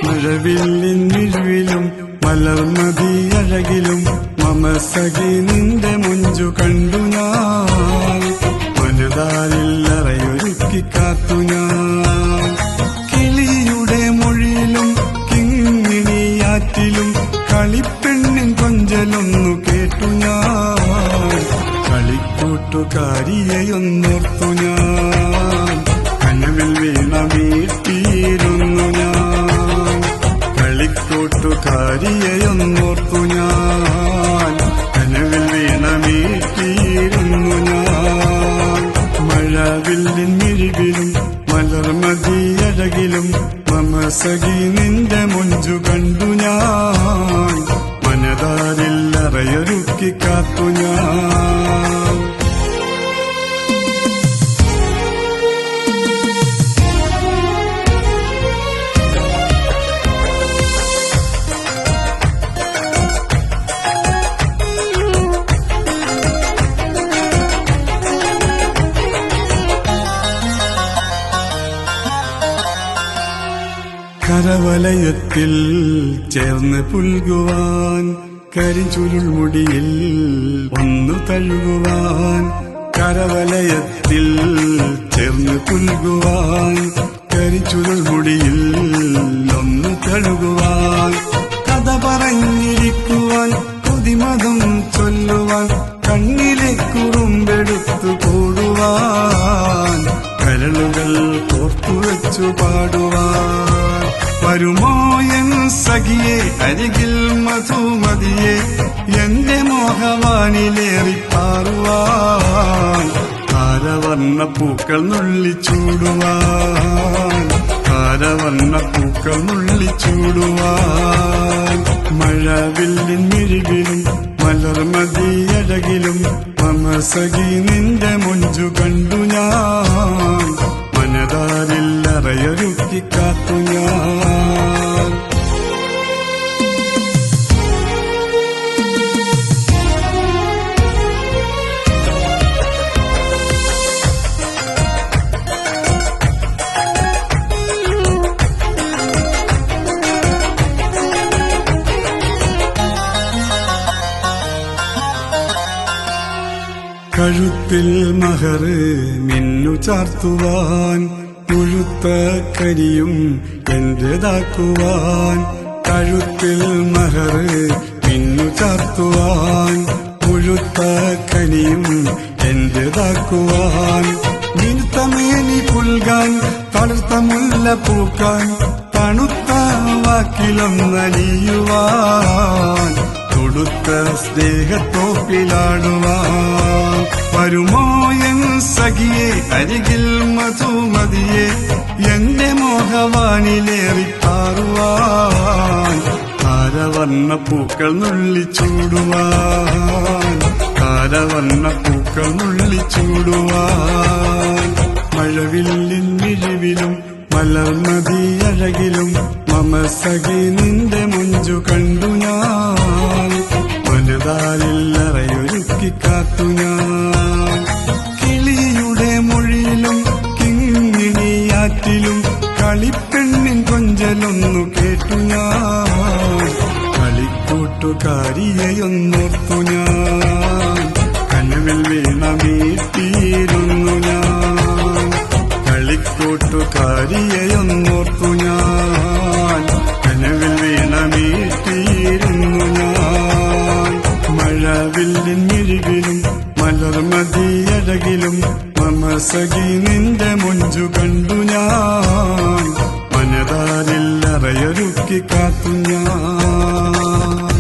മഴവില്ലിൻ മിഴിവിലും മലർമതിയഴകിലും മമസഖി നിന്റെ മുഞ്ചു കണ്ടു ഞാൻ. മനതാരില്ലറയൊരുക്കി കാത്തു ഞാൻ. കിളിയുടെ മൊഴിയിലും കിങ്ങിണിയാറ്റിലും കളിപ്പെണ്ണിൻ കൊഞ്ചലൊന്നു കേട്ടു ഞാൻ. കളിക്കൂട്ടുകാരിയെയൊന്നോർത്തു ഞാൻ. കനവിൽ വീണ വീട്ടിയിരുന്നു ഞാൻ. കളിക്കൂട്ടുകാരിയെയൊന്നോർത്തു ഞാൻ. കനവിൽ വീണ വീട്ടിയിരുന്നു ഞാൻ. മഴവില്ലിൻ മിഴിവിലും മലർമതിയഴകിലും മമസഖി നിന്റെ മുഞ്ചു കണ്ടു ഞാൻ. മനതാരില്ലറയൊരുക്കി കാത്തു ഞാൻ. കരവലയത്തിൽ ചേർന്ന് പുൽകുവാൻ കരിചുരുൾമുടിയിൽ ഒന്നു തഴുകുവാൻ. കരവലയത്തിൽ ചേർന്ന് പുൽകുവാൻ കരിചുരുൾമുടിയിൽ ഒന്നു തഴുകുവാൻ. കഥ പറഞ്ഞിരിക്കുവാൻ കൊതിമതം ചൊല്ലുവാൻ കണ്ണിലെ കുറുമ്പെടുത്തു കൂടുവാൻ. കരളുകൾ കോർത്തുവച്ചു പാടുവാൻ. വരുമോ എൻ സഖിയെ അരികിൽ മധുമതിയെ എന്റെ മോഹവാനിലേറിപ്പാറുവാൻ. താരവർണ്ണ പൂക്കൾ നുള്ളിച്ചൂടുവാൻ. താരവർണ്ണ പൂക്കൾ നുള്ളിച്ചൂടുവാൻ. മഴവില്ലിൻ മിഴിവിലും മലർമതിയഴകിലും മമസഖി നിന്റെ മുഞ്ചു കണ്ടു ഞാൻ. മനതാരില്ലറയൊരുക്കി കാത്തു ഞാൻ. കഴുത്തിൽ മഹറ് മിന്നു ചാർത്തുവാൻ. മുഴുത്ത കരിയും എന്റേതാക്കുവാൻ. കഴുത്തിൽ മഹറ് മിന്നു ചാർത്തുവാൻ. മുഴുത്ത കരിയും എന്റേതാക്കുവാൻ. മിനുത്ത മേനി പുൽകാൻ തളർത്ത മുല്ല പൂക്കാൻ. തണുത്ത വാക്കിലൊന്നലിയുവാൻ. തൊടുത്ത സ്നേഹത്തോപ്പിലാടുവാൻ. വരുമോ എൻ സഖിയെ അരികിൽ മധുമതിയെ എന്റെ മോഹവാനിലേറിപ്പാറുവാൻ. താരവർണ്ണ പൂക്കൾ നുള്ളിച്ചൂടുവാൻ. താരവർണ്ണ പൂക്കൾ നുള്ളിച്ചൂടുവാൻ. മഴവില്ലിൻ മിഴിവിലും മലർമതിയഴകിലും മമസഖി നിന്റെ മുഞ്ചു കണ്ടു ഞാൻ. മനതാരില്ലറയൊരുക്കി കാത്തു ഞാൻ. കിളിയുടെ മൊഴിയിലും കിങ്ങിണിയാറ്റിലും കളിപ്പെണ്ണിൻ കൊഞ്ചലൊന്നു കേട്ടു ഞാൻ. കളിക്കൂട്ടുകാരിയെയൊന്നോർത്തു ഞാൻ. കനവിൽ വീണ വീട്ടിയിരുന്നു ഞാൻ. കളിക്കൂട്ടുകാരിയെയൊന്നോർത്തു ഞാൻ. കനവിൽ വീണ വീട്ടിയിരുന്നു ഞാൻ. മഴവില്ലിൻ മിഴിവിലും മലർമതിയഴകിലും മമസഖി നിന്റെ മുഞ്ചു കണ്ടു ഞാൻ. മനതാരില്ലറയൊരുക്കി കാത്തു ഞാൻ.